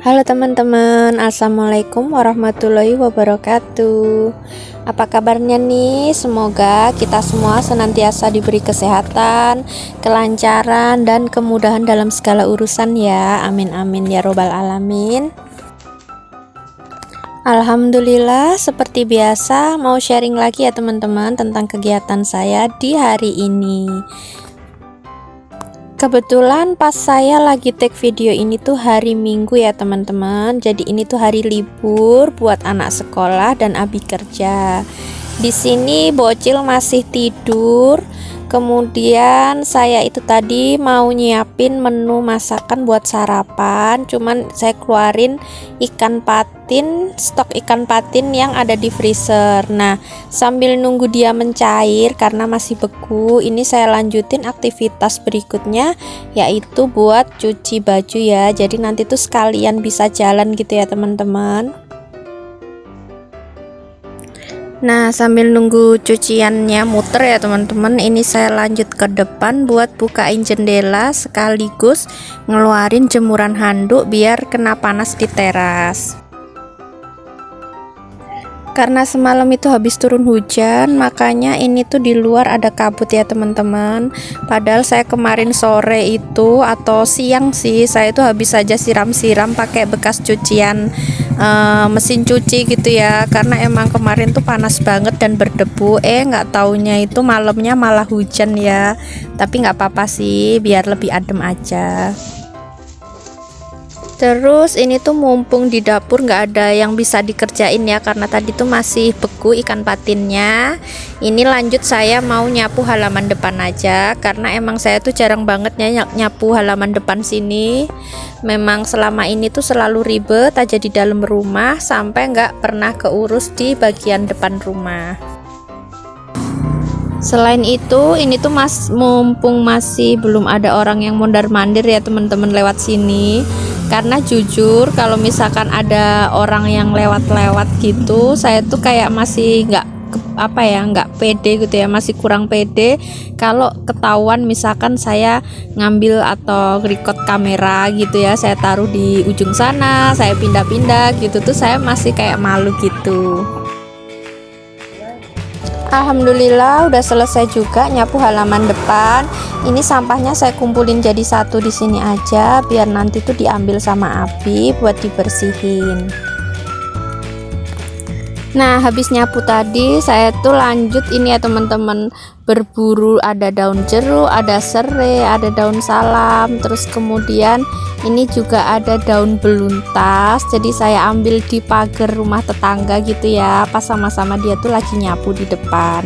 Halo teman-teman, assalamualaikum warahmatullahi wabarakatuh. Apa kabarnya nih? Semoga kita semua senantiasa diberi kesehatan, kelancaran, dan kemudahan dalam segala urusan ya. Amin amin ya robbal alamin. Alhamdulillah, seperti biasa mau sharing lagi ya teman-teman tentang kegiatan saya di hari ini. Kebetulan pas saya lagi take video ini tuh hari Minggu ya teman-teman. Jadi ini tuh hari libur buat anak sekolah dan abi kerja. Di sini bocil masih tidur. Kemudian saya itu tadi mau nyiapin menu masakan buat sarapan. Cuman saya keluarin ikan patin, stok ikan patin yang ada di freezer. Nah, sambil nunggu dia mencair karena masih beku, ini saya lanjutin aktivitas berikutnya, yaitu buat cuci baju ya. Jadi nanti tuh sekalian bisa jalan gitu ya teman-teman. Nah, sambil nunggu cuciannya muter ya teman-teman, ini saya lanjut ke depan buat bukain jendela sekaligus ngeluarin jemuran handuk biar kena panas di teras. Karena semalam itu habis turun hujan, makanya ini tuh di luar ada kabut ya teman-teman. Padahal saya kemarin sore itu atau siang sih, saya itu habis saja siram-siram pakai bekas cucian mesin cuci gitu ya. Karena emang kemarin tuh panas banget dan berdebu. Nggak taunya itu malamnya malah hujan ya. Tapi nggak apa-apa sih, biar lebih adem aja. Terus ini tuh mumpung di dapur nggak ada yang bisa dikerjain ya, karena tadi tuh masih beku ikan patinnya. Ini lanjut saya mau nyapu halaman depan aja, karena emang saya tuh jarang banget nyapu halaman depan sini. Memang selama ini tuh selalu ribet aja di dalam rumah, sampai nggak pernah keurus di bagian depan rumah. Selain itu, ini tuh mumpung masih belum ada orang yang mondar-mandir ya teman-teman lewat sini. Karena jujur kalau misalkan ada orang yang lewat-lewat gitu, saya tuh kayak masih nggak pede gitu ya, masih kurang pede kalau ketahuan misalkan saya ngambil atau record kamera gitu ya, saya taruh di ujung sana, saya pindah-pindah gitu tuh, saya masih kayak malu gitu. Alhamdulillah udah selesai juga nyapu halaman depan. Ini sampahnya saya kumpulin jadi satu di sini aja, biar nanti tuh diambil sama Abi buat dibersihin. Nah, habis nyapu tadi saya tuh lanjut ini ya teman-teman, berburu. Ada daun jeruk, ada serai, ada daun salam, terus kemudian ini juga ada daun beluntas. Jadi saya ambil di pagar rumah tetangga gitu ya, pas sama-sama dia tuh lagi nyapu di depan.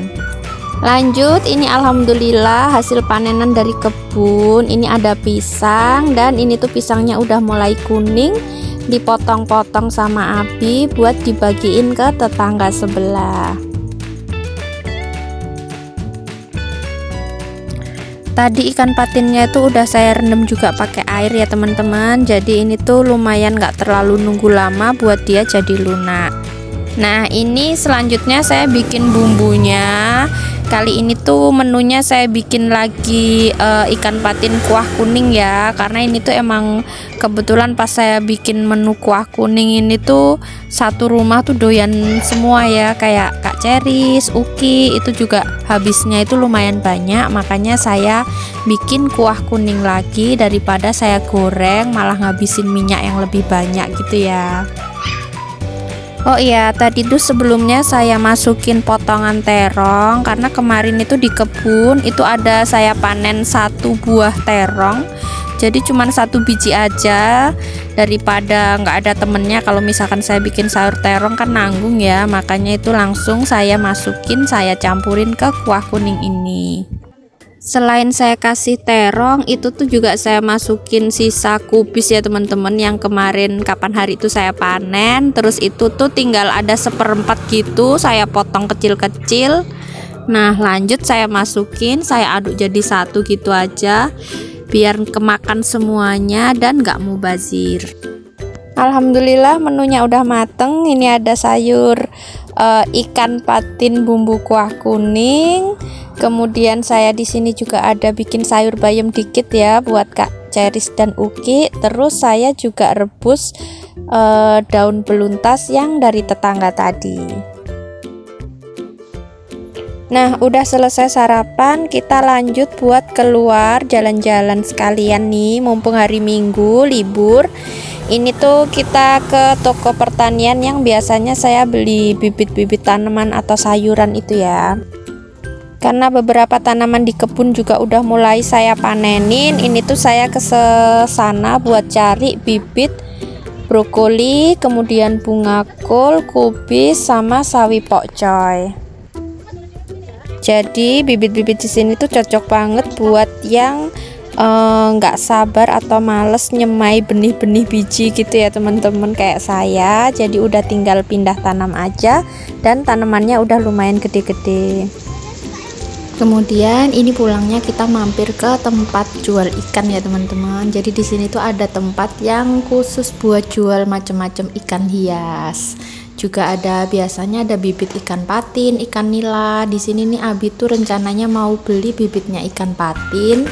Lanjut, ini alhamdulillah hasil panenan dari kebun. Ini ada pisang, dan ini tuh pisangnya udah mulai kuning, dipotong-potong sama Abi buat dibagiin ke tetangga sebelah. Tadi ikan patinnya itu udah saya rendam juga pakai air ya teman-teman. Jadi ini tuh lumayan nggak terlalu nunggu lama buat dia jadi lunak. Nah, ini selanjutnya saya bikin bumbunya. Kali ini tuh menunya saya bikin lagi ikan patin kuah kuning ya, karena ini tuh emang kebetulan pas saya bikin menu kuah kuning ini tuh satu rumah tuh doyan semua ya, kayak Kak Ceris, Uki itu juga habisnya itu lumayan banyak. Makanya saya bikin kuah kuning lagi daripada saya goreng malah ngabisin minyak yang lebih banyak gitu ya. Oh iya, tadi tuh sebelumnya saya masukin potongan terong, karena kemarin itu di kebun itu ada saya panen satu buah terong. Jadi cuman satu biji aja, daripada nggak ada temennya kalau misalkan saya bikin sayur terong kan nanggung ya. Makanya itu langsung saya masukin, saya campurin ke kuah kuning ini. Selain saya kasih terong, itu tuh juga saya masukin sisa kubis ya teman-teman, yang kemarin kapan hari itu saya panen. Terus itu tuh tinggal ada 1/4 gitu, saya potong kecil-kecil. Nah, lanjut saya masukin, saya aduk jadi satu gitu aja, biar kemakan semuanya dan gak mubazir. Alhamdulillah menunya udah mateng. Ini ada sayur ikan patin bumbu kuah kuning. Kemudian saya di sini juga ada bikin sayur bayam dikit ya buat Kak ceris dan uki. Terus saya juga rebus daun beluntas yang dari tetangga tadi. Nah, udah selesai sarapan, kita lanjut buat keluar jalan-jalan sekalian nih, mumpung hari Minggu libur. Ini tuh kita ke toko pertanian yang biasanya saya beli bibit-bibit tanaman atau sayuran itu ya. Karena beberapa tanaman di kebun juga udah mulai saya panenin. Ini tuh saya ke sana buat cari bibit brokoli, kemudian bunga kol, kubis, sama sawi pokcoy. Jadi bibit-bibit di sini tuh cocok banget buat yang nggak sabar atau males nyemai benih-benih biji gitu ya teman-teman, kayak saya. Jadi udah tinggal pindah tanam aja dan tanamannya udah lumayan gede-gede. Kemudian ini pulangnya kita mampir ke tempat jual ikan ya teman-teman. Jadi di sini tuh ada tempat yang khusus buat jual macam-macam ikan hias. Juga ada, biasanya ada bibit ikan patin, ikan nila. Di sini nih Abi tuh rencananya mau beli bibitnya ikan patin.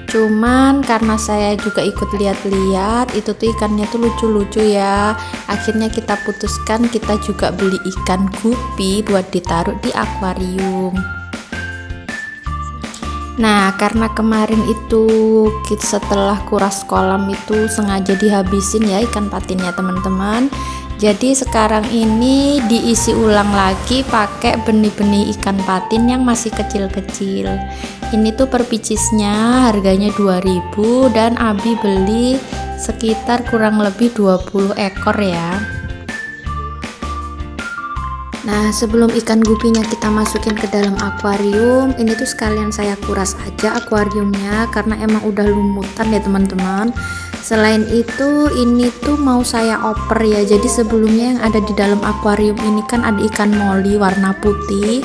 Cuman karena saya juga ikut lihat-lihat, itu tuh ikannya tuh lucu-lucu ya. Akhirnya kita putuskan kita juga beli ikan gupi buat ditaruh di akuarium. Nah, karena kemarin itu setelah kuras kolam itu sengaja dihabisin ya ikan patinnya teman-teman. Jadi sekarang ini diisi ulang lagi pakai benih-benih ikan patin yang masih kecil-kecil. Ini tuh per picisnya harganya 2000 dan Abi beli sekitar kurang lebih 20 ekor ya. Nah, sebelum ikan gupinya kita masukin ke dalam akuarium, ini tuh sekalian saya kuras aja akuariumnya karena emang udah lumutan ya teman-teman. Selain itu, ini tuh mau saya oper ya. Jadi sebelumnya yang ada di dalam akuarium ini kan ada ikan moli warna putih.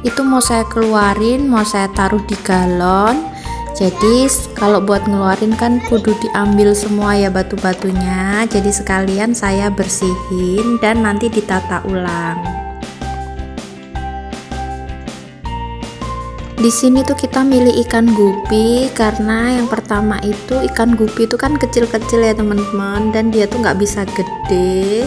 Itu mau saya keluarin, mau saya taruh di galon. Jadi kalau buat ngeluarin kan kudu diambil semua ya batu-batunya. Jadi sekalian saya bersihin dan nanti ditata ulang. Di sini tuh kita milih ikan gupi karena yang pertama itu ikan gupi itu kan kecil-kecil ya teman-teman, dan dia tuh nggak bisa gede.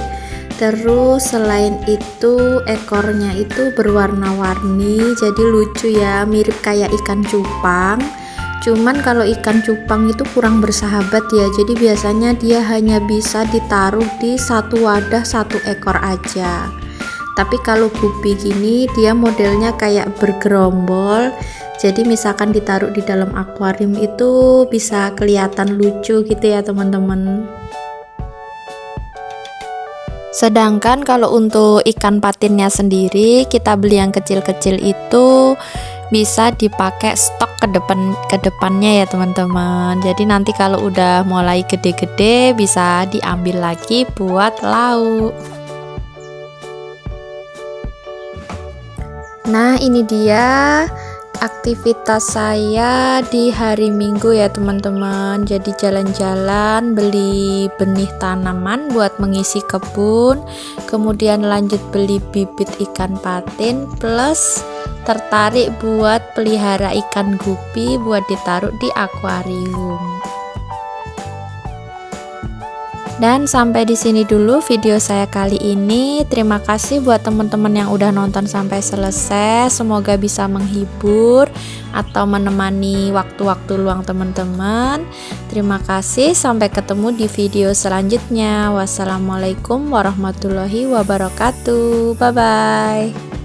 Terus selain itu ekornya itu berwarna-warni, jadi lucu ya, mirip kayak ikan cupang. Cuman kalau ikan cupang itu kurang bersahabat ya, jadi biasanya dia hanya bisa ditaruh di satu wadah satu ekor aja. Tapi kalau gupi gini dia modelnya kayak bergerombol, jadi misalkan ditaruh di dalam akuarium itu bisa kelihatan lucu gitu ya teman-teman. Sedangkan kalau untuk ikan patinnya sendiri kita beli yang kecil-kecil itu bisa dipakai stok ke depannya ya teman-teman. Jadi nanti kalau udah mulai gede-gede bisa diambil lagi buat lauk. Nah, ini dia aktivitas saya di hari Minggu ya teman-teman. Jadi jalan-jalan beli benih tanaman buat mengisi kebun, kemudian lanjut beli bibit ikan patin, plus tertarik buat pelihara ikan gupi buat ditaruh di akuarium. Dan sampai di sini dulu video saya kali ini. Terima kasih buat teman-teman yang udah nonton sampai selesai. Semoga bisa menghibur atau menemani waktu-waktu luang teman-teman. Terima kasih, sampai ketemu di video selanjutnya. Wassalamualaikum warahmatullahi wabarakatuh. Bye bye.